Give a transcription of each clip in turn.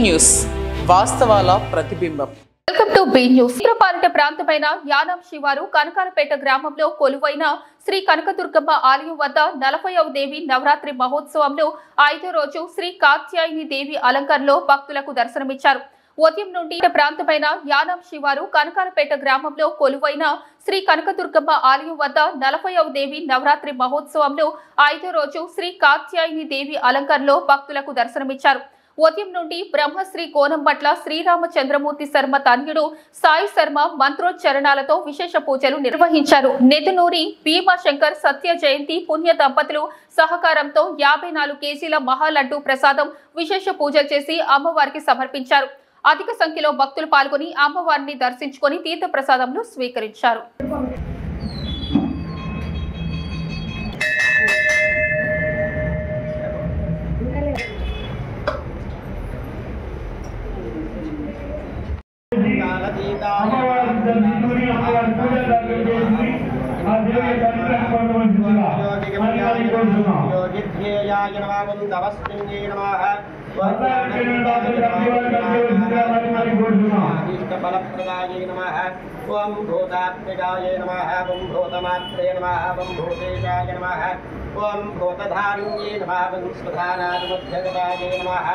News వాస్తవాల ప్రతిబింబం. Welcome to be news. Chitrapalem ప్రాంతమైన యానం శివారు కనకాలపేట గ్రామంలో కొలువైన శ్రీ కనకదుర్గమ్మ ఆలయం వద్ద 40వ దేవి నవరాత్రి మహోత్సవంలో 5వ రోజు శ్రీ కాత్యాయని దేవి అలంకరణలో భక్తులకు దర్శనమిచ్చారు. ఉదయం నుండి ప్రాంతమైన యానం శివారు కనకాలపేట గ్రామంలో కొలువైన శ్రీ కనకదుర్గమ్మ ఆలయం వద్ద 40వ దేవి నవరాత్రి మహోత్సవంలో 5వ రోజు శ్రీ కాత్యాయని దేవి అలంకరణలో భక్తులకు దర్శనమిచ్చారు. ఉదయం నుండి బ్రహ్మశ్రీ కోనంబట్ల శ్రీరామచంద్రమూర్తి శర్మ తనయుడు సాయి శర్మ మంత్రోచ్చరణాలతో విశేష పూజలు నిర్వహించారు. నెదునూరి భీమాశంకర్ సత్య జయంతి పుణ్య దంపతులు సహకారంతో 54 కేజీల మహాలడ్డు ప్రసాదం విశేష పూజలు చేసి అమ్మవారికి సమర్పించారు. అధిక సంఖ్యలో భక్తులు పాల్గొని అమ్మవారిని దర్శించుకొని తీర్థ ప్రసాదంను స్వీకరించారు. ओम भूतात्मिकाय नमः ओम भूतमात्रे नमः ओम भूतेशाय नमः ओम भूतधारिण्ये नमः ओम स्वधानादिमध्यगताय नमः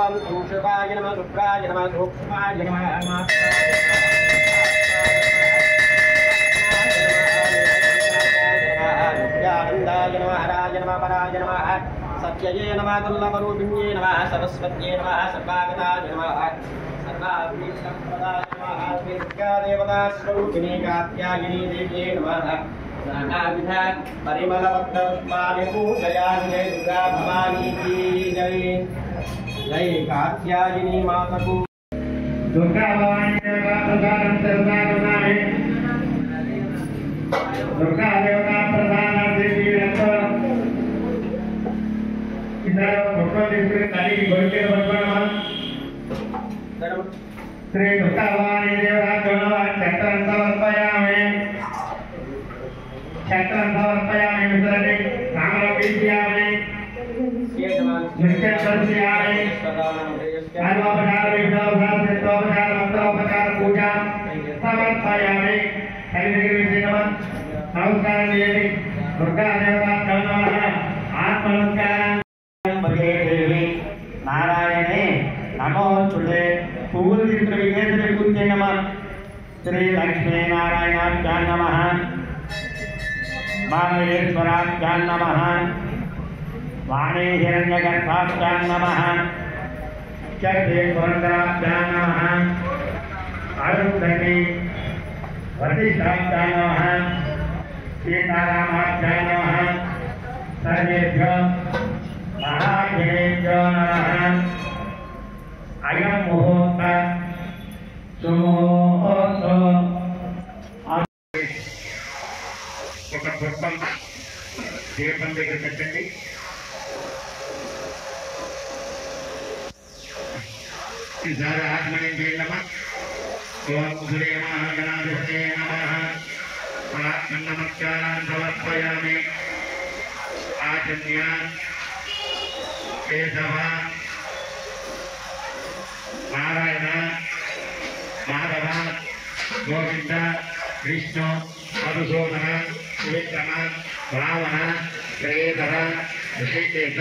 ओम सूक्ष्माय नमः रुद्राय नमः सूक्ष्माय नमः आनन्दाय नमः हराय नमः पराय नमः सत्यये नमः दुर्लभरूपिण्ये नमः सरस्वत्यै नमः सर्वागताय नमः देवतास्वरूपिणी कात्यायनी देव्यै नमः नानाविध परिमलपत्रपुष्पाणि पूजयामि जय दुर्गा भवानी की जय जय कात्यायनी माता को दुर्गा भवानी देवता प्रधान सर्वनामि दुर्गा देवता प्रधान देवी रत्न इधर फोटो दिखरे ताली गोलके बनवाना श्री दुर्गा भवानी देवता चक्रं समर्पयामि विसर्जने नामलोकीयामि नृत्य दर्शयामि सर्वोपचार विष्णोपचार सिद्धोपचार मंत्रोपचार पूजा समर्पयामि नमस्कार देवी दुर्गा देवता आत्मनमस्कार नारायणे नमोस्तुते पूर्वचित्र विकेतने पूज्य नमः श्री लक्ष्मी नारायणाभ्यां नमः महावीरेश्वराभ्यां नमः वाणी हिरण्यगर्भाभ्यां नमः चक्रे पुरन्दराभ्यां नमः अरुन्धती वसिष्ठाभ्यां नमः सीतारामाभ्यां नमः सर्वेभ्यो महाज्ञेभ्यो नमः अयं मुहूर्त सुमुहूर्त ఒక పుష్పం దీపం దగ్గర పెట్టండి. ఈసారి ఆత్మని నమః ఓం శ్రీ మహాగణాధిపతే నమః నమస్కారాన్ సమర్పయామి. ఆచమ్య కేశవ नारायण माधव गोविंद विष्णु मधुसूदन विक्रम रावण श्रीधर ऋषिकेश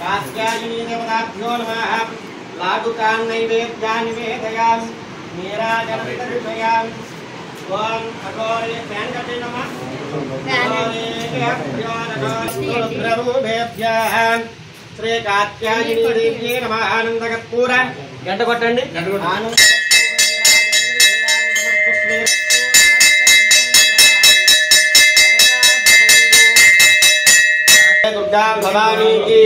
कात्यायनी देवताभ्यो नमः लाडुकान् नैवेद्यान् निवेदयामि नीराजनवितर्पयामि ओम अघोरे वेंकटे नमः अघोरेभ्यो नमः रुद्ररूपेभ्यः श्री कात्यायनी देव्यै नमः आनंदकर्पूर गंట కొట్టండి आनंद दुर्गा भवानी की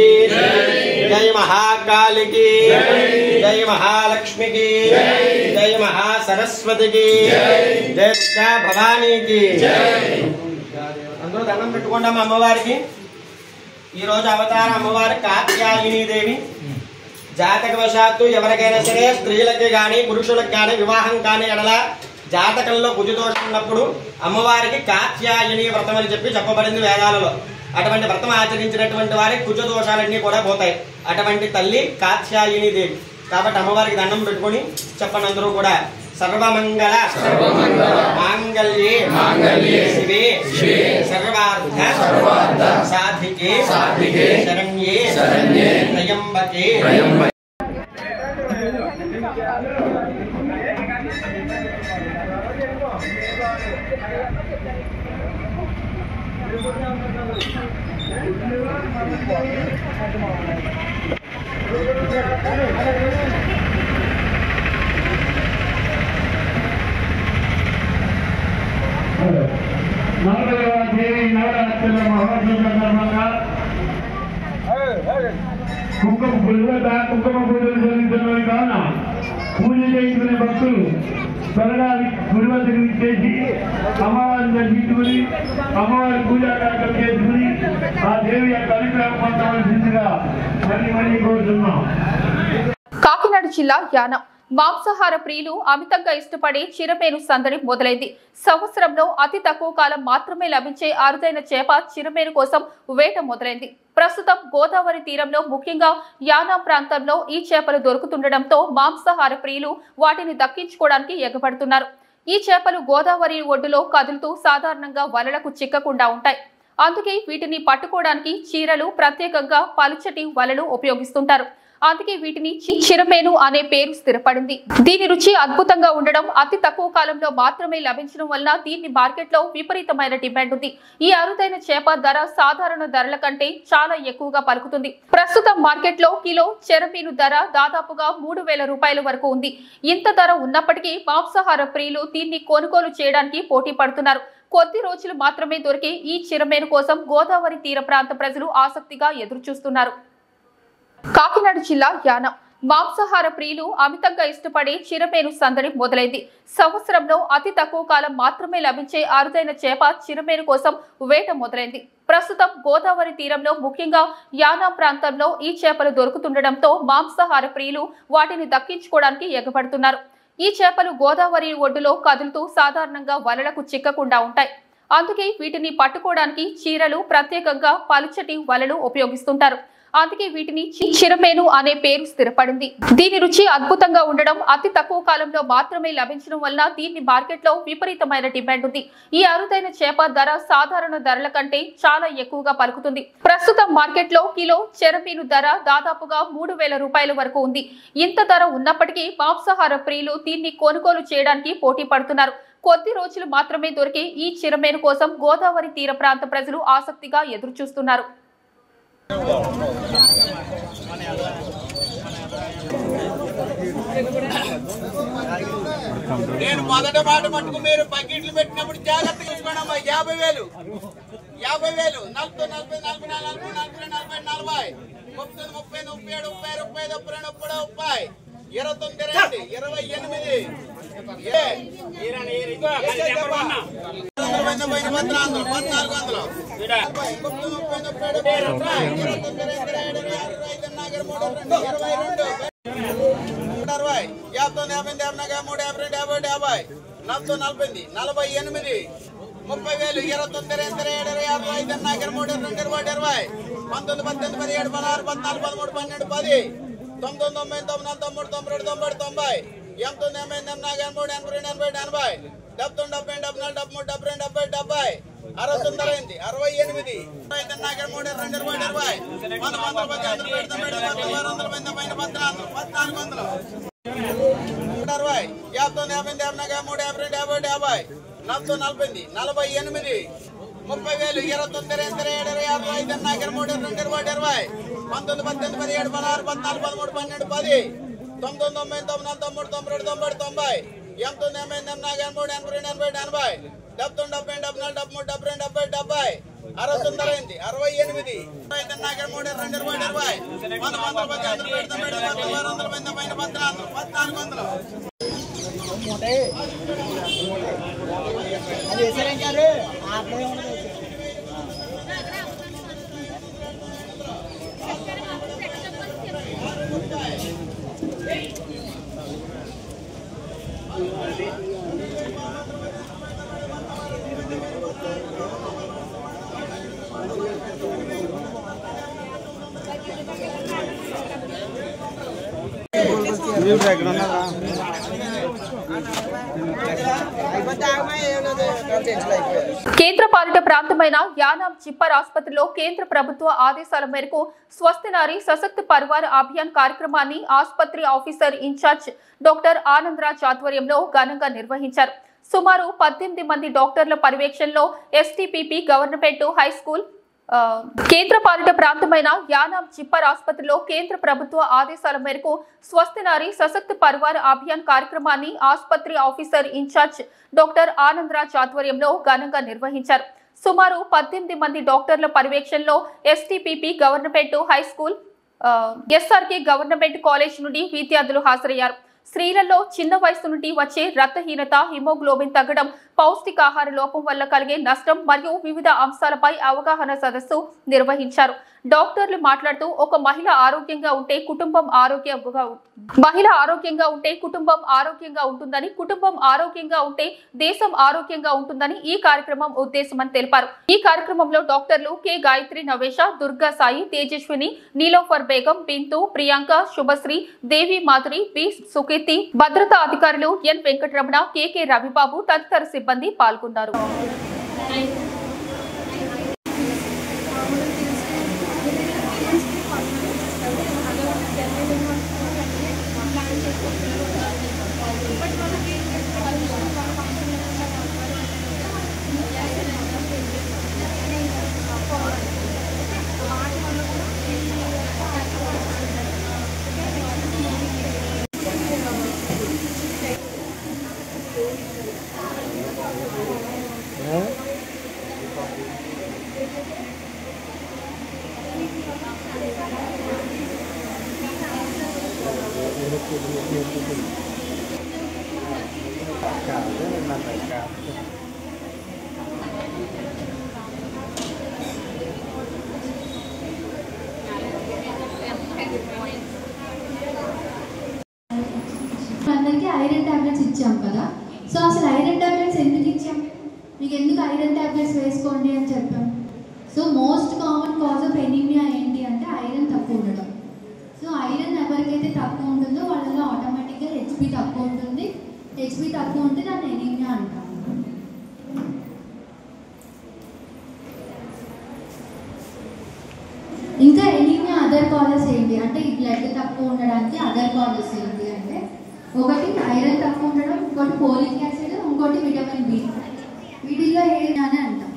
जय महाकाली की जय महालक्ष्मी की जय महासरस्वती की जय दुर्गा भवानी की अंदर दंडम పెట్టుకోండి అమ్మవారికి ఈ రోజు అవతార అమ్మవారి కాత్యాయని దేవి జాతకవశాత్తు ఎవరికైనా సరే స్త్రీలకు గాని పురుషులకు గాని వివాహం కాని ఎడల జాతకంలో కుజదోషం ఉన్నప్పుడు అమ్మవారికి కాత్యాయని వ్రతం అని చెప్పబడింది వేదాలలో అటువంటి వ్రతం ఆచరించినటువంటి వారికి కుజ దోషాలన్నీ కూడా పోతాయి అటువంటి తల్లి కాత్యాయని దేవి కాబట్టి అమ్మవారికి దండం పెట్టుకొని చెప్పండి అందరూ కూడా సర్వమంగళ మాంగళ్యే శివే సర్వార్థ సాధికే శరణ్యే త్రయంబకే నవరాత్రుల మహోత్సవం సందర్భంగా కుంకుమ పూజలు జరుగుతున్నవి కావున పూజ చేయించుకునే భక్తులు త్వరగా గుడి వద్దకు ఇచ్చేసి అమ్మవారిని దర్శించుకుని అమ్మవారి పూజా కార్యక్రమం చేసుకుని ఆ దేవి యొక్క అనుగ్రహం పొందవలసిందిగా మళ్ళీ కోరుతున్నాం. కాకినాడ జిల్లా యానం మాంసాహార ప్రియులు అమితంగా ఇష్టపడే చిరమేను సందడి మొదలైంది. సంవత్సరంలో అతి తక్కువ కాలం మాత్రమే లభించే అరుదైన చేప చిరమేను కోసం వేట మొదలైంది. ప్రస్తుతం గోదావరి తీరంలో ముఖ్యంగా యానాం ప్రాంతంలో ఈ చేపలు దొరుకుతుండటంతో మాంసాహార ప్రియులు వాటిని దక్కించుకోవడానికి ఎగబడుతున్నారు. ఈ చేపలు గోదావరి ఒడ్డులో కదులుతూ సాధారణంగా వలలకు చిక్కకుండా ఉంటాయి. అందుకే వీటిని పట్టుకోవడానికి చీరలు ప్రత్యేకంగా పలుచటి వలలు ఉపయోగిస్తుంటారు. అందుకే వీటిని చిరమేను అనే పేరు స్థిరపడింది. దీని రుచి అద్భుతంగా ఉండడం, అతి తక్కువ కాలంలో మాత్రమే లభించడం వల్ల దీన్ని మార్కెట్లో విపరీతమైన డిమాండ్ ఉంది. ఈ అరుదైన చేప ధర సాధారణ ధరల కంటే చాలా ఎక్కువగా పలుకుతుంది. ప్రస్తుతం మార్కెట్లో కిలో చెరమీను ధర దాదాపుగా 3,000 రూపాయల వరకు ఉంది. ఇంత ధర ఉన్నప్పటికీ మాంసాహార ప్రియులు దీన్ని కొనుగోలు చేయడానికి పోటీ పడుతున్నారు. కొద్ది రోజులు మాత్రమే దొరికే ఈ చిరమేను కోసం గోదావరి తీర ప్రాంత ప్రజలు ఆసక్తిగా ఎదురుచూస్తున్నారు. కాకినాడ జిల్లా యానం మాంసాహార ప్రియులు అమితంగా ఇష్టపడే చిరమేను సందడి మొదలైంది. సంవత్సరంలో అతి తక్కువ కాలం మాత్రమే లభించే అరుదైన చేప చిరమేను కోసం వేట మొదలైంది. ప్రస్తుతం గోదావరి తీరంలో ముఖ్యంగా యానాం ప్రాంతంలో ఈ చేపలు దొరుకుతుండటంతో మాంసాహార ప్రియులు వాటిని దక్కించుకోవడానికి ఎగబడుతున్నారు. ఈ చేపలు గోదావరి ఒడ్డులో కదులుతూ సాధారణంగా వలలకు చిక్కకుండా ఉంటాయి. అందుకే వీటిని పట్టుకోవడానికి చీరలు ప్రత్యేకంగా పలుచటి వలలు ఉపయోగిస్తుంటారు. అందుకే వీటిని చిరమేను అనే పేరు స్థిరపడింది. దీని రుచి అద్భుతంగా ఉండడం, అతి తక్కువ కాలంలో మాత్రమే లభించడం వల్ల దీన్ని మార్కెట్లో విపరీతమైన డిమాండ్ ఉంది. ఈ అరుదైన చేప ధర సాధారణ ధరల కంటే చాలా ఎక్కువగా పలుకుతుంది. ప్రస్తుతం మార్కెట్లో కిలో చెరమీను ధర దాదాపుగా 3,000 రూపాయల వరకు ఉంది. ఇంత ధర ఉన్నప్పటికీ మాంసాహార ప్రియులు దీన్ని కొనుగోలు చేయడానికి పోటీ పడుతున్నారు. కొద్ది రోజులు మాత్రమే దొరికే ఈ చిరమేను కోసం గోదావరి తీర ప్రాంత ప్రజలు ఆసక్తిగా ఎదురుచూస్తున్నారు. నేను మొదట మాట మటుకు మీరు బకెట్లు పెట్టినప్పుడు జాగ్రత్తగా చూసుకోండి. 50,000 40, 40, 40, 40, 40, 40, 40, 30, 30, 37, 30, 32, 30, 29, 70, 68 68 నాగర్ 3 2 20 మన 100 పెడతాం 1400 కేంద్రపాలిత ప్రాంతమైన యానాం చిప్పర్ ఆసుపత్రిలో కేంద్ర ప్రభుత్వ ఆదేశాల మేరకు స్వస్తి నారీ సశక్త పరివార్ అభియాన్ కార్యక్రమాన్ని ఆసుపత్రి ఆఫీసర్ ఇన్ఛార్జ్ డాక్టర్ ఆనందరాజ్ ఆధ్వర్యంలో ఘనంగా నిర్వహించారు. సుమారు 18 మంది డాక్టర్ల పర్యవేక్షణలో ఎస్టీపీపీ గవర్నమెంట్ హై స్కూల్ కేంద్రపాలిత ప్రాంతమైన యానాం చిప్పర్ ఆసుపత్రిలో కేంద్ర ప్రభుత్వ ఆదేశాల మేరకు స్వస్తి నారీ సశక్త పరివార్ అభియాన్ కార్యక్రమాన్ని ఆసుపత్రి ఆఫీసర్ ఇన్ఛార్జ్ డాక్టర్ ఆనందరాజ్ ఆధ్వర్యంలో ఘనంగా నిర్వహించారు. సుమారు 18 మంది డాక్టర్ల పర్యవేక్షణలో STPP government high school SRK government college నుండి విద్యార్థులు హాజరయ్యారు. స్త్రీలలో చిన్న వయసు నుండి వచ్చే రక్తహీనత, హిమోగ్లోబిన్ తగ్గడం, పౌష్టికాహార లోపం వల్ల కలిగే నష్టం మరియు వివిధ అంశాలపై అవగాహన సదస్సు నిర్వహించారు. డాక్టర్లు మాట్లాడుతూ ఒక మహిళ ఆరోగ్యంగా ఉంటే కుటుంబం ఆరోగ్యంగా ఉంటుందని, కుటుంబం ఆరోగ్యంగా ఉంటే దేశం ఆరోగ్యంగా ఉంటుందని ఈ కార్యక్రమం ఉద్దేశమని తెలిపారు. ఈ కార్యక్రమంలో డాక్టర్లు కె గాయత్రి నవేశ, దుర్గా సాయి, తేజస్విని, నీలోఫర్ బేగం, బిందు, ప్రియాంక, శుభశ్రీ, దేవి మాధురి, బి సుకీర్తి, భద్రతా అధికారులు ఎన్ వెంకటరమణ, కె రవిబాబు తదితర సిబ్బంది పాల్గొన్నారు. అందరికీ ఐరన్ టాబ్లెట్స్ ఇచ్చాం కదా. సో అసలు ఐరన్ టాబ్లెట్స్ ఎందుకు ఇచ్చాం, మీకు ఎందుకు ఐరన్ టాబ్లెట్స్ వేసుకోండి అని చెప్పాం. So most common cause of anaemia ఏంటి అంటే ఐరన్ తక్కువ ఉండడం. సో ఐరన్ ఎవరికైతే తక్కువ ఉంటుందో వాళ్ళలో ఆటోమేటిక్గా హెచ్పి తక్కువ ఉంటుంది. హెచ్పి తక్కువ ఉంటే దాన్ని ఎనీమియా అంటాం. ఇంకా ఎనీమియా అదర్ కాజెస్ ఏంటి అంటే ఈ బ్లడ్ తక్కువ ఉండడానికి అదర్ కాజెస్ ఏంటి అంటే ఒకటి ఐరన్ తక్కువ ఉండడం, ఇంకోటి ఫోలిక్ యాసిడ్, ఇంకోటి విటమిన్ బి. వీటిల్లో ఏది అని అంటాం.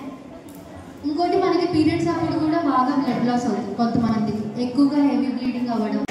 ఇంకోటి మనకి పీరియడ్స్ అప్పుడు కూడా బాగా బ్లడ్ లాస్ అవుతుంది. కొంతమందికి ఎక్కువగా హెవీ బ్లీడింగ్ అవ్వడం.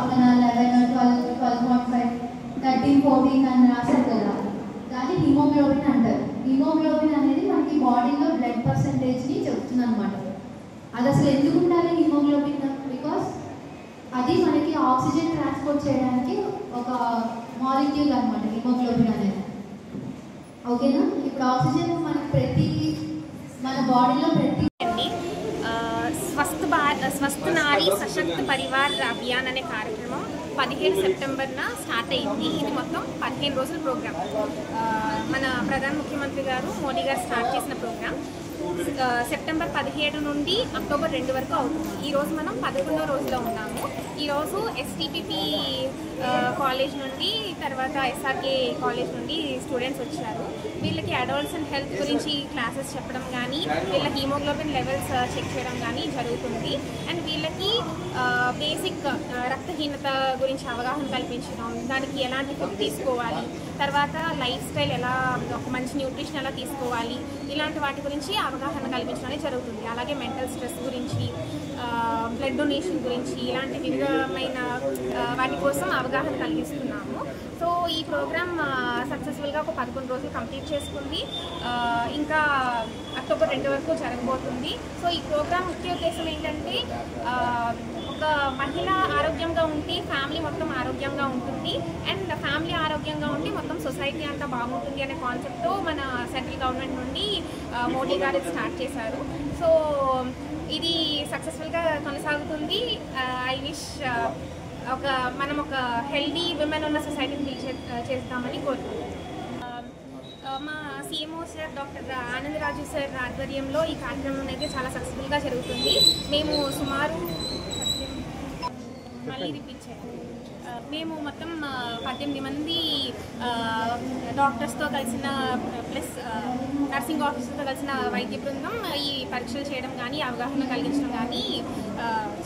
పక్కన 11, 12, 12.5, 13, 14 అని రాశారు కదా, దాన్ని హిమోగ్లోబిన్ అంటారు. హిమోగ్లోబిన్ అనేది మనకి బాడీలో బ్లడ్ పర్సంటేజ్ని చెప్తుంది అనమాట. అది అసలు ఎందుకు ఉండాలి హిమోగ్లోబిన్? బికాస్ అది మనకి ఆక్సిజన్ ట్రాన్స్పోర్ట్ చేయడానికి ఒక మాలిక్యూల్ అనమాట హిమోగ్లోబిన్ అనేది. ఓకేనా? ఇప్పుడు ఆక్సిజన్ మనకి మన బాడీలో స్వస్థ నారీ సశక్త పరివార్ అభియాన్ అనే కార్యక్రమం 17 సెప్టెంబర్న స్టార్ట్ అయింది. ఇది మొత్తం 15 రోజుల ప్రోగ్రామ్. మన ప్రధాన ముఖ్యమంత్రి గారు మోడీ గారు స్టార్ట్ చేసిన ప్రోగ్రామ్. సెప్టెంబర్ 17 నుండి అక్టోబర్ 2 వరకు అవుతుంది. ఈరోజు మనం 11వ రోజులో ఉన్నాము. ఈరోజు STPP కాలేజ్ నుండి, తర్వాత SRK కాలేజ్ నుండి స్టూడెంట్స్ వచ్చారు. వీళ్ళకి అడల్ట్స్ హెల్త్ గురించి క్లాసెస్ చెప్పడం కానీ, వీళ్ళ హీమోగ్లోబిన్ లెవెల్స్ చెక్ చేయడం కానీ జరుగుతుంది. అండ్ వీళ్ళకి బేసిక్ రక్తహీనత గురించి అవగాహన కల్పించడం, దానికి ఎలాంటి ఫుడ్ తీసుకోవాలి, తర్వాత లైఫ్ స్టైల్ ఎలా, ఒక మంచి న్యూట్రిషన్ ఎలా తీసుకోవాలి, ఇలాంటి వాటి గురించి అవగాహన కల్పించడం జరుగుతుంది. అలాగే మెంటల్ స్ట్రెస్ గురించి, బ్లడ్ డొనేషన్ గురించి, ఇలాంటి వివిధమైన వాటి కోసం అవగాహన కలిగిస్తున్నాము. సో ఈ ప్రోగ్రామ్ సక్సెస్ఫుల్గా ఒక 11 రోజులు కంప్లీట్ చేసుకుంది. ఇంకా అక్టోబర్ 2 వరకు జరగబోతుంది. సో ఈ ప్రోగ్రామ్ ముఖ్య ఉద్దేశం ఏంటంటే, ఒక మహిళ ఆరోగ్యంగా ఉంటే ఫ్యామిలీ మొత్తం ఆరోగ్యంగా ఉంటుంది, అండ్ ఫ్యామిలీ ఆరోగ్యంగా ఉంటే మొత్తం సొసైటీ అంతా బాగుంటుంది అనే కాన్సెప్ట్తో మన సెంట్రల్ గవర్నమెంట్ నుండి మోడీ గారు స్టార్ట్ చేశారు. సో ఇది సక్సెస్ఫుల్గా కొనసాగుతుంది. ఐ విష్ మనం ఒక హెల్దీ విమెన్ ఉన్న సొసైటీని బిల్డ్ చేస్తామని కోరుకుంటున్నాం. మా CMO sir doctor Anandaraju sir ఆధ్వర్యంలో ఈ కార్యక్రమం అయితే చాలా సక్సెస్ఫుల్గా జరుగుతుంది. మేము సుమారు మేము మొత్తం 18 మంది డాక్టర్స్తో కలిసిన, ప్లస్ నర్సింగ్ ఆఫీసర్తో కలిసిన వైద్య బృందం ఈ పరీక్షలు చేయడం కానీ, అవగాహన కలిగించడం కానీ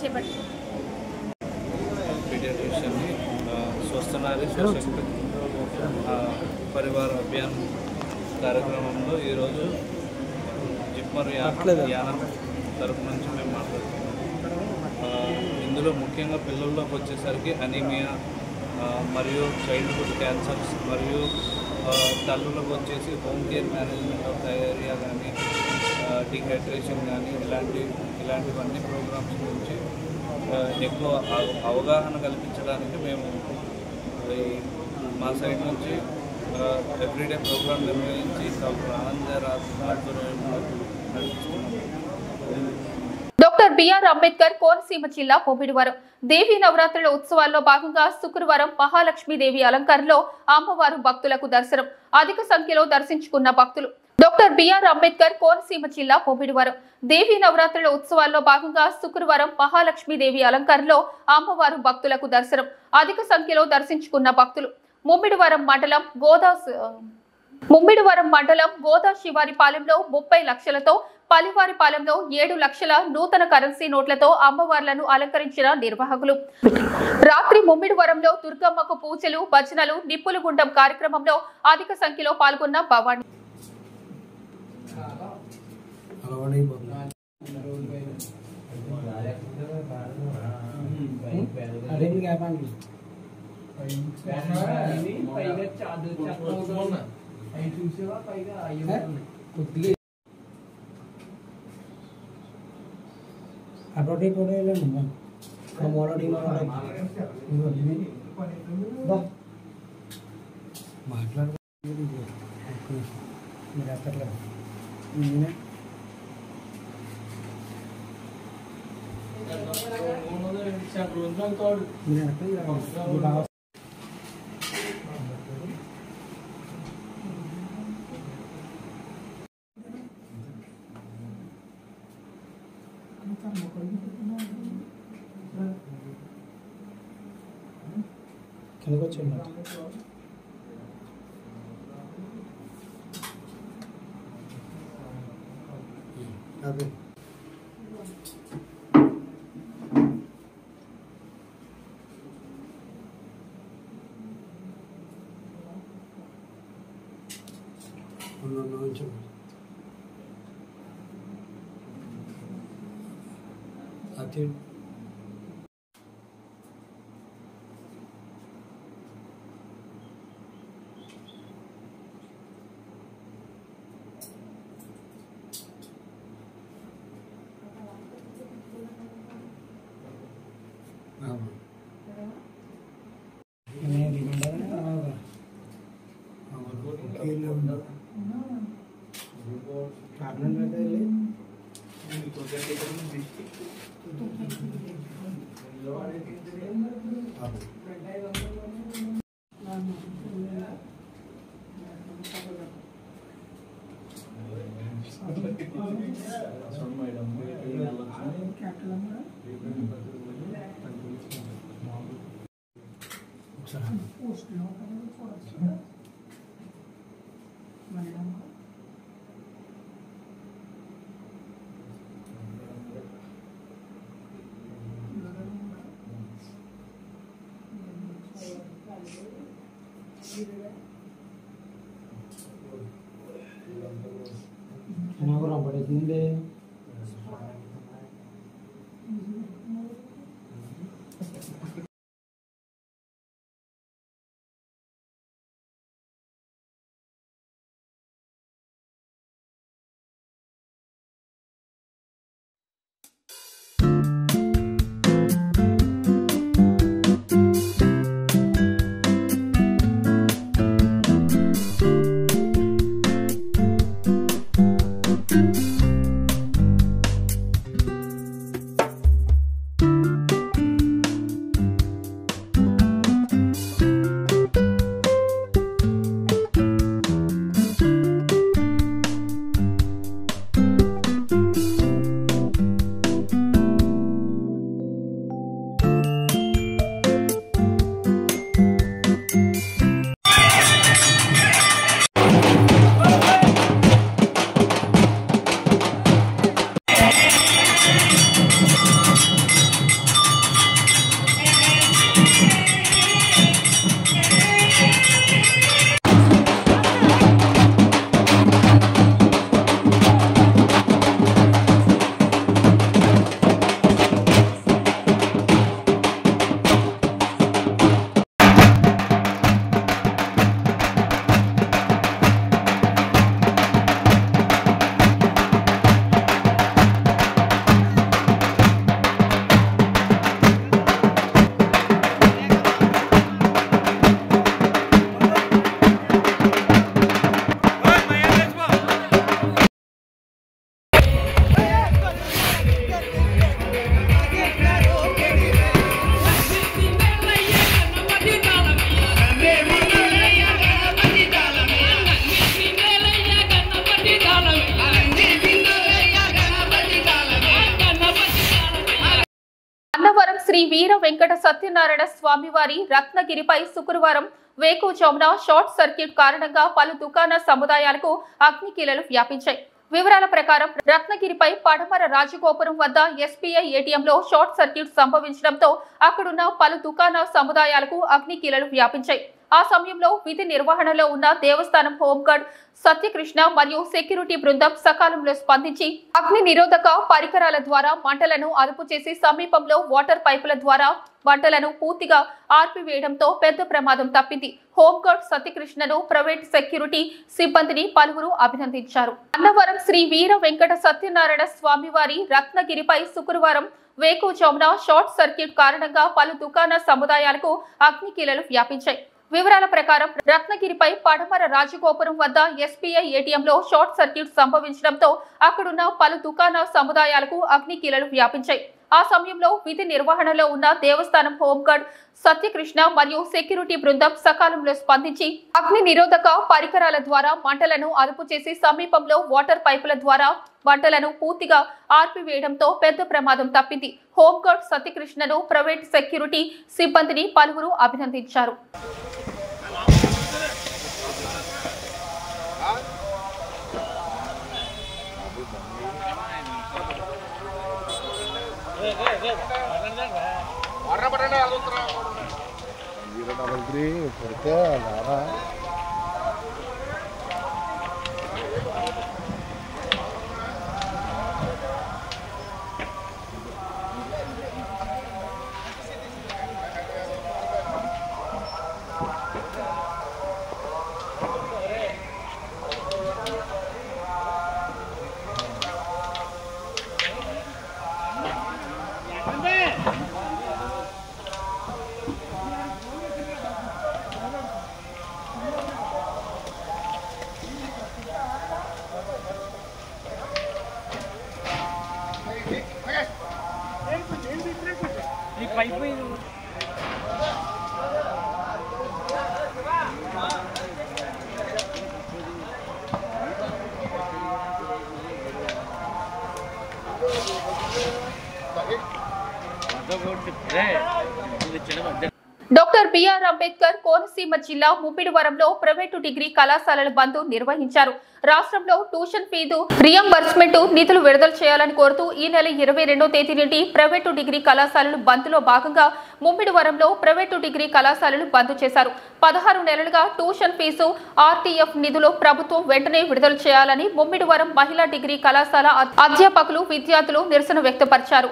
చేపడుతుంది. పీడియాట్రిషియన్ని స్వస్థ నారీ సశక్త పరివార అభియాన్ కార్యక్రమంలో ఈరోజు జిప్మర్ యానం తరపు నుంచి మేము మాట్లాడుతున్నాం. ఇందులో ముఖ్యంగా పిల్లల్లోకి వచ్చేసరికి అనీమియా మరియు చైల్డ్హుడ్ క్యాన్సర్స్, మరియు తల్లులకు వచ్చేసి home care management of diarrhoea కానీ, డీహైడ్రేషన్ కానీ, ఇలాంటివన్నీ ప్రోగ్రామ్స్ గురించి ఎక్కువ అవగాహన కల్పించడానికి మేము మా సైడ్ నుంచి ఎవ్రీడే ప్రోగ్రామ్ నిర్వహించి డాక్టర్ ఆనందరాజ్ ఆధ్వర్యంలో నడిపిస్తున్నాము. డాక్టర్ బిఆర్ అంబేద్కర్ కోనసీమ జిల్లా పొబిడివరం దేవీ నవరాత్రుల ఉత్సవాల్లో భాగంగా శుక్రవారం మహాలక్ష్మీదేవి అలంకరణలో అమ్మవారు భక్తులకు దర్శనం. అధిక సంఖ్యలో దర్శించుకున్న భక్తులు. డాక్టర్ బిఆర్ అంబేద్కర్ కోనసీమ జిల్లా పొబిడివరం దేవీ నవరాత్రుల ఉత్సవాల్లో భాగంగా శుక్రవారం మహాలక్ష్మీదేవి అలంకరణలో అమ్మవారు భక్తులకు దర్శనం. అధిక సంఖ్యలో దర్శించుకున్న భక్తులు. ముమ్మిడివరం మండలం గోదా శివారిపాలెంలో 30 లక్షలతో, పలివారిపాలెంలో 7 లక్షల నూతన కరెన్సీ నోట్లతో అమ్మవార్లను అలంకరించిన నిర్వాహకులు. రాత్రి ముమ్మిడివరంలో దుర్గమ్మకు పూజలు, భజనలు, నిప్పులు గుండం కార్యక్రమంలో అధిక సంఖ్యలో పాల్గొన్న భవానీ. శ్రీ వీర వెంకట సత్యనారాయణ స్వామివారి రత్నగిరిపై శుక్రవారం వేకువజామున షార్ట్ సర్క్యూట్ కారణంగా పలు దుకాణ సముదాయాలకు అగ్నికీలలు వ్యాపించాయి. వివరాల ప్రకారం రత్నగిరిపై పడమర రాజగోపురం వద్ద ఎస్బీఐ ఏటీఎంలో షార్ట్ సర్క్యూట్ సంభవించడంతో అక్కడున్న పలు దుకాణ సముదాయాలకు అగ్నికీలలు వ్యాపించాయి. ఆ సమయంలో విధి నిర్వహణలో ఉన్న దేవస్థానం హోంగార్డ్ సత్యకృష్ణ మరియు సెక్యూరిటీ బృందం సకాలంలో స్పందించి అగ్ని నిరోధక పరికరాల ద్వారా మంటలను అదుపు చేసి సమీపంలో వాటర్ పైపుల ద్వారా మంటలను పూర్తిగా ఆర్పివేయడంతో పెద్ద ప్రమాదం తప్పింది. హోంగార్డ్ సత్యకృష్ణను ప్రైవేట్ సెక్యూరిటీ సిబ్బందిని పలువురు అభినందించారు. అన్నవరం శ్రీ వీర వెంకట సత్యనారాయణ స్వామివారి రత్నగిరిపై శుక్రవారం వేకువజామున షార్ట్ సర్క్యూట్ కారణంగా పలు దుకాణ సముదాయాలకు అగ్నికీలలు వ్యాపించాయి. వివరాల ప్రకారం రత్నగిరిపై పడమర రాజగోపురం వద్ద ఎస్బీఐ ఏటీఎంలో షార్ట్ సర్క్యూట్ సంభవించడంతో అక్కడున్న పలు దుకాణ సముదాయాలకు అగ్నికీలలు వ్యాపించాయి. ఆ సమయంలో విధి నిర్వహణలో ఉన్న దేవస్థానం హోంగార్డ్ సత్యకృష్ణ మరియు సెక్యూరిటీ బృందం సకాలంలో స్పందించి అగ్ని నిరోధక పరికరాల ద్వారా మంటలను అదుపు చేసి సమీపంలో వాటర్ పైపుల ద్వారా మంటలను పూర్తిగా ఆర్పివేయడంతో పెద్ద ప్రమాదం తప్పింది. హోంగార్డ్ సత్యకృష్ణను ప్రైవేట్ సెక్యూరిటీ సిబ్బందిని పలువురు అభినందించారు. డాక్టర్ బిఆర్ అంబేద్కర్ కోనసీమ జిల్లా ముప్పిడివరంలో ప్రైవేటు డిగ్రీ కళాశాలల బంద్ నిర్వహించారు. రాష్ట్రంలో ట్యూషన్ ఫీజు రియంబర్స్మెంట్ నిధులు విడుదల చేయాలని కోరుతూ ఈ నెల 22వ తేదీ నుండి ప్రైవేటు డిగ్రీ కళాశాలలు బంద్ లో భాగంగా ముప్పిడివరంలో ప్రైవేటు డిగ్రీ కళాశాలలు బంద్ చేశారు. 16 నెలలుగా ట్యూషన్ ఫీజు ఆర్టీఎఫ్ నిధులు ప్రభుత్వం వెంటనే విడుదల చేయాలని ముప్పిడివరం మహిళా డిగ్రీ కళాశాల అధ్యాపకులు విద్యార్థులు నిరసన వ్యక్తపరిచారు.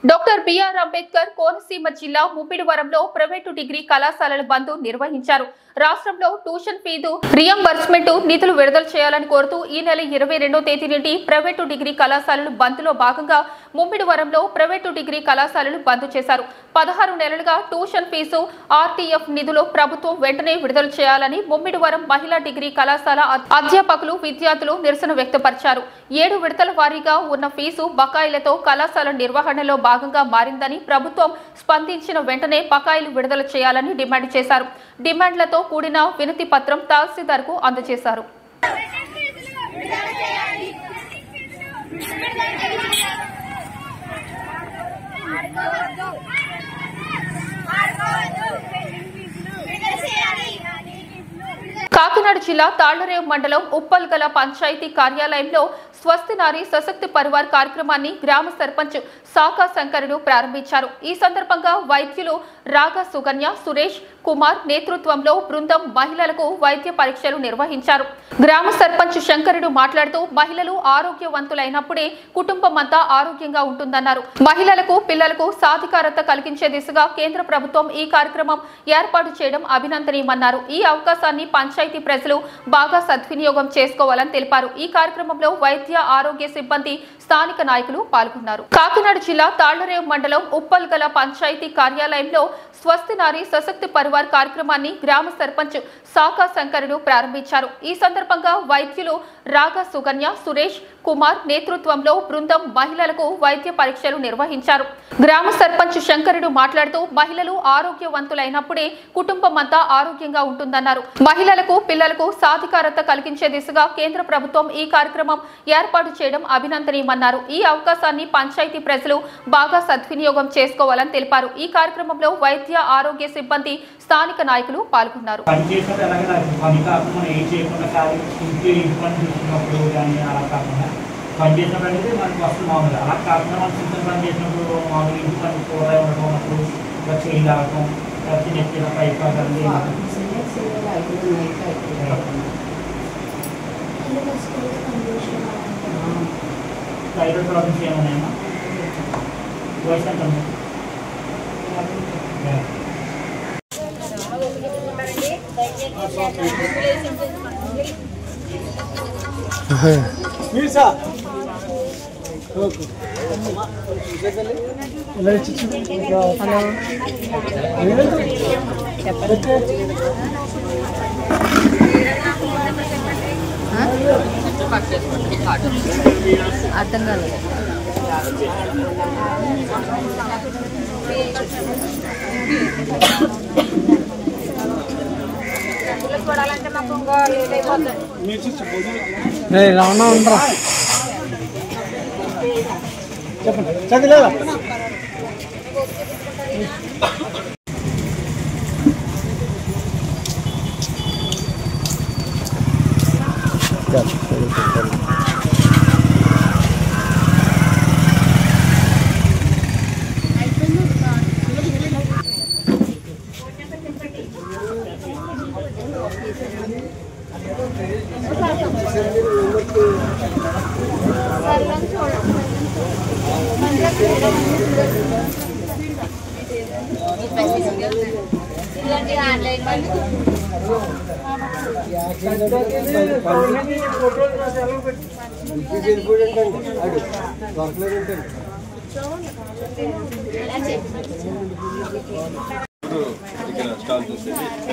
డాక్టర్ బిఆర్ అంబేద్కర్ కోనసీమ జిల్లా ముప్పిడివరంలో ప్రైవేటు డిగ్రీ కళాశాలల బంద్ నిర్వహించారు. రాష్ట్రంలో ట్యూషన్ ఫీజు రియంబర్స్మెంట్ నిధులు విడుదల చేయాలని కోరుతూ ఈ నెల 22వ తేదీ నుండి ప్రైవేటు డిగ్రీ కళాశాలలు బంద్ లో భాగంగా ముప్పిడివరంలో ప్రైవేటు డిగ్రీ కళాశాలలు బంద్ చేశారు. 16 నెలలుగా ట్యూషన్ ఫీజు ఆర్టీఎఫ్ నిధులు ప్రభుత్వం వెంటనే విడుదల చేయాలని ముప్పిడివరం మహిళా డిగ్రీ కళాశాల అధ్యాపకులు విద్యార్థులు నిరసన వ్యక్తపరిచారు. 7 విడతల వారీగా ఉన్న ఫీజు బకాయిలతో కళాశాల నిర్వహణలో భాగంగా మారిందని ప్రభుత్వం స్పందించిన వెంటనే బకాయిలు విడుదల చేయాలని డిమాండ్ చేశారు. డిమాండ్లతో కూడిన వినతి పత్రం తహసీల్దార్కు అందజేశారు. కాకినాడ జిల్లా తాళ్లరేవు మండలం ఉప్పల్గల పంచాయతీ కార్యాలయంలో స్వస్తి నారీ సశక్తి పరివార్ కార్యక్రమాన్ని గ్రామ సర్పంచ్ సాకా శంకరుడు ప్రారంభించారు. ఈ సందర్భంగా వైద్యులు రాగా సుగన్య, సురేష్ కుమార్ నేతృత్వంలో బృందం మహిళలకు వైద్య పరీక్షలు నిర్వహించారు. గ్రామ సర్పంచ్ శంకరుడు మాట్లాడుతూ మహిళలు ఆరోగ్యవంతులైనప్పుడే కుటుంబం అంతా ఆరోగ్యంగా ఉంటుందన్నారు. మహిళలకు పిల్లలకు సాధికారత కలిగించే దిశగా కేంద్ర ప్రభుత్వం ఈ కార్యక్రమం ఏర్పాటు చేయడం అభినందనీయమన్నారు. ఈ అవకాశాన్ని పంచాయతీ ప్రజలు బాగా సద్వినియోగం చేసుకోవాలని తెలిపారు. ఈ కార్యక్రమంలో వైద్య ఆరోగ్య సిబ్బంది స్థానిక నాయకులు పాల్గొన్నారు. కాకినాడ జిల్లా తాళ్లరేవు మండలం ఉప్పల్గల పంచాయతీ కార్యాలయంలో స్వస్తి నారీ సశక్తి పరివార్ కార్యక్రమాన్ని గ్రామ సర్పంచ్ సాకా శంకరుడు ప్రారంభించారు. ఈ సందర్భంగా వైద్యులు రాగా సుగన్య, సురేష్ కుమార్ నేతృత్వంలో బృందం మహిళలకు వైద్య పరీక్షలు నిర్వహించారు. గ్రామ సర్పంచ్ శంకరుడు మాట్లాడుతూ మహిళలు ఆరోగ్యవంతులైనప్పుడే కుటుంబం అంతా ఆరోగ్యంగా ఉంటుందన్నారు. మహిళలకు పిల్లలకు సాధికారత కలిగించే దిశగా కేంద్ర ప్రభుత్వం ఈ కార్యక్రమం ఏర్పాటు చేయడం అభినందనీయమన్నారు. ఈ అవకాశాన్ని పంచాయతీ ప్రజలు బాగా సద్వినియోగం చేసుకోవాలని తెలిపారు. ఈ కార్యక్రమంలో వైద్య ఆరోగ్య సిబ్బంది స్థానిక నాయకులు పాల్గొన్నారు. పనిచేసినప్పుడు మనకు వస్తుంది మామూలుగా, అలా కాకుండా మనం సిద్ధం పని చేసినప్పుడు మామూలు ఇంటి పని కూర ఉన్నప్పుడు ఇలా చేంజ్ అవ్వటం, లేకపోతే నెత్తిన పైపు థైరాయిడ్ ప్రాబ్లమ్స్ ఏమన్నాయమ్మా? వయసు ఎంత? అర్థం కాలేదు. చూడాలంటే మాకు ఇంకో లేట్ అయిపోతుంది. రావణ ఉండరా చెప్పండి చదివేలా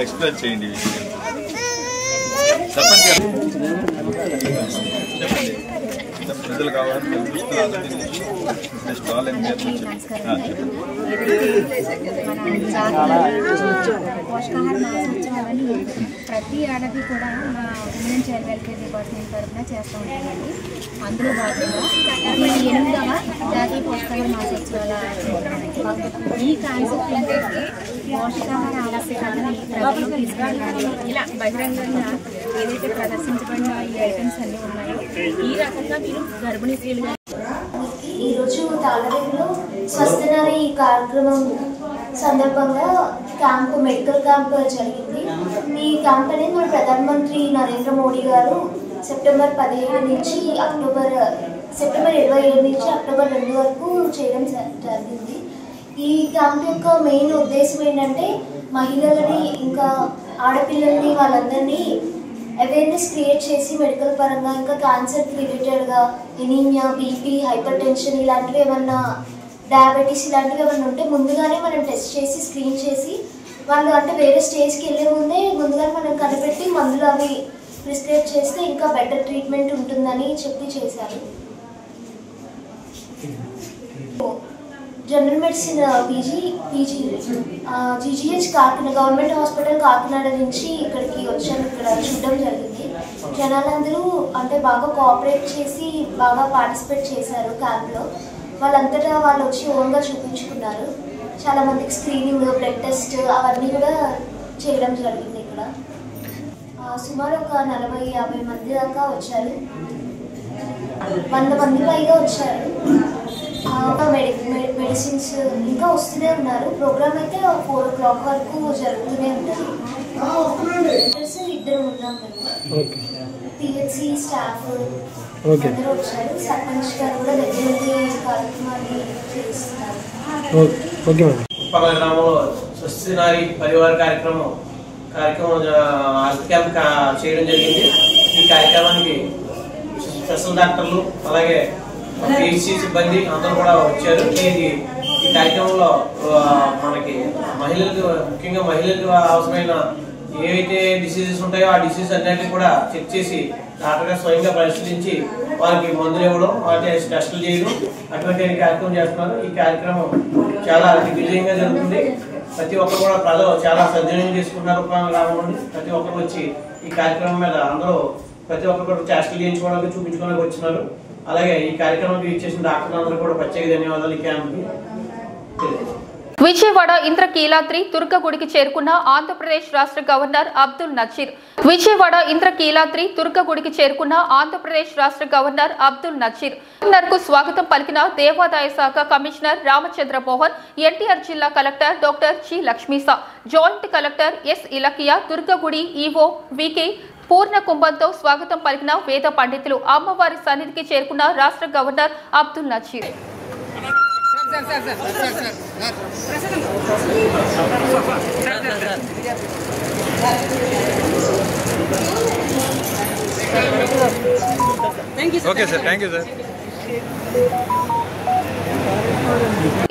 ఎక్స్ప్లెయిన్ చేయండి. చెప్పండి చెప్పండి. ప్రజలు కావాలని కల్పిస్తున్నారు. నెక్స్ట్ ఆల్ పోషకాహార మాసోత్సవాలని ప్రతి ఏడాది కూడా మా ఉమెన్ చైల్డ్ వెల్ఫేర్ డిపార్ట్మెంట్ తరఫున చేస్తూ ఉంటామండి. అందులో భాగంగా ఇది 8వ జాతీయ పోషకాహార మాసోత్సవాల ఈ కాన్సెప్ట్ ఏంటంటే పోషకాహార ఆవశ్యకతని ప్రజలు తీసుకెళ్ళాలి. ఇలా బహిరంగంగా ఏదైతే ప్రదర్శించబడిన ఈ ఐటమ్స్ అన్నీ ఉన్నాయో ఈ రకంగా మీరు గర్భిణీ స్త్రీలుగా ఈరోజు తాళరేవులో స్వస్థనారి ఈ కార్యక్రమం సందర్భంగా క్యాంపు మెడికల్ క్యాంప్ జరిగింది. ఈ క్యాంప్ అనేది మన ప్రధానమంత్రి నరేంద్ర మోడీ గారు సెప్టెంబర్ 27 నుంచి అక్టోబర్ 2 వరకు చేయడం జరిగింది. ఈ క్యాంప్ యొక్క మెయిన్ ఉద్దేశం ఏంటంటే మహిళలని ఇంకా ఆడపిల్లల్ని వాళ్ళందరినీ అవేర్నెస్ క్రియేట్ చేసి మెడికల్ పరంగా ఇంకా క్యాన్సర్ రిలేటెడ్గా ఎనీమియా, బీపీ, హైపర్ టెన్షన్ ఇలాంటివి ఏమన్నా డయాబెటీస్ ఇలాంటివి ఏమన్నా ఉంటే ముందుగానే మనం టెస్ట్ చేసి స్క్రీన్ చేసి వాళ్ళు అంటే వేరే స్టేజ్కి వెళ్ళే ముందుగానే మనం కనిపెట్టి మందులు అవి ప్రిస్క్రైబ్ చేస్తే ఇంకా బెటర్ ట్రీట్మెంట్ ఉంటుందని చెప్పి చేశారు. General medicine GGH Kakinada government hospital Kakinada నుంచి ఇక్కడికి వచ్చాను. ఇక్కడ చూడడం జరిగింది. జనాలందరూ అంటే బాగా కోఆపరేట్ చేసి బాగా పార్టిసిపేట్ చేశారు క్యాంప్లో. వాళ్ళంతటా వాళ్ళు వచ్చి ఓన్గా చూపించుకున్నారు. చాలామందికి స్క్రీనింగ్, బ్లడ్ టెస్ట్ అవన్నీ కూడా చేయడం జరిగింది. ఇక్కడ సుమారు ఒక 40-50 మంది దాకా వచ్చారు. 100 మంది పైగా వచ్చారు. మెడిసిన్స్ ఇంకా వస్తూనే ఉన్నారు. ప్రోగ్రామ్ అయితే 4 o'clock వరకు జరుగుతూనే ఉంటుంది. 2 ఉన్నాం మేము. పిహెచ్సి స్టాఫ్ అందరూ వచ్చారు. సర్పంచ్ గారు కూడా దగ్గర కార్యక్రమాన్ని చేస్తున్నారు. గ్రామంలో స్వస్తినారి పరివార కార్యక్రమం క్యాంప్ చేయడం జరిగింది. ఈ కార్యక్రమానికి స్పెషల్ డాక్టర్లు అలాగే పిహెచ్సి సిబ్బంది అందరూ కూడా వచ్చారు. ఈ కార్యక్రమంలో మనకి మహిళలకు ముఖ్యంగా మహిళలకు అవసరమైన ఏవైతే డిసీజెస్ ఉంటాయో ఆ డిసీజ్ అన్నింటినీ కూడా చెక్ చేసి డాక్టర్ గారు స్వయంగా పరిశీలించి వారికి మందులు ఇవ్వడం, వాటి టెస్టులు చేయడం అటువంటి కార్యక్రమం చేస్తున్నారు. ఈ కార్యక్రమం చాలా దిగ్విజయంగా జరుగుతుంది. ప్రతి ఒక్కరు కూడా ప్రజలు చాలా సద్వినియోగం చేసుకున్నారు. గ్రామం నుండి ప్రతి ఒక్కరు వచ్చి ఈ కార్యక్రమం మీద అందరూ ప్రతి ఒక్కరు కూడా టెస్టులు చేయించుకోవడానికి చూపించుకోవడానికి వచ్చినారు. అలాగే ఈ కార్యక్రమానికి ఇచ్చేసిన డాక్టర్లు అందరూ కూడా ప్రత్యేక ధన్యవాదాలు. ఈ క్యాంప్కి విజయవాడ ఇంద్రకీలాద్రి దుర్గగుడికి చేరుకున్న ఆంధ్రప్రదేశ్ రాష్ట్ర గవర్నర్ అబ్దుల్ నజీర్. విజయవాడ ఇంద్రకీలాద్రి దుర్గగుడికి చేరుకున్న ఆంధ్రప్రదేశ్ రాష్ట్ర గవర్నర్ అబ్దుల్ నజీర్. గవర్నర్కు స్వాగతం పలికిన దేవాదాయ శాఖ కమిషనర్ రామచంద్ర మోహన్, ఎన్టీఆర్ జిల్లా collector doctor G Lakshmisha, joint collector S Ilakkiya, దుర్గగుడి ఈవో వికే పూర్ణ కుంభంతో స్వాగతం పలికిన వేద పండితులు. అమ్మవారి సన్నిధికి చేరుకున్న రాష్ట్ర గవర్నర్ అబ్దుల్ నజీర్.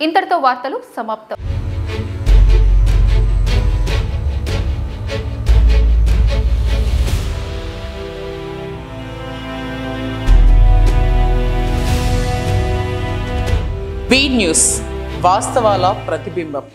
ఇంతటితో వార్తలు సమాప్తం. బీ న్యూస్, వాస్తవాల ప్రతిబింబం.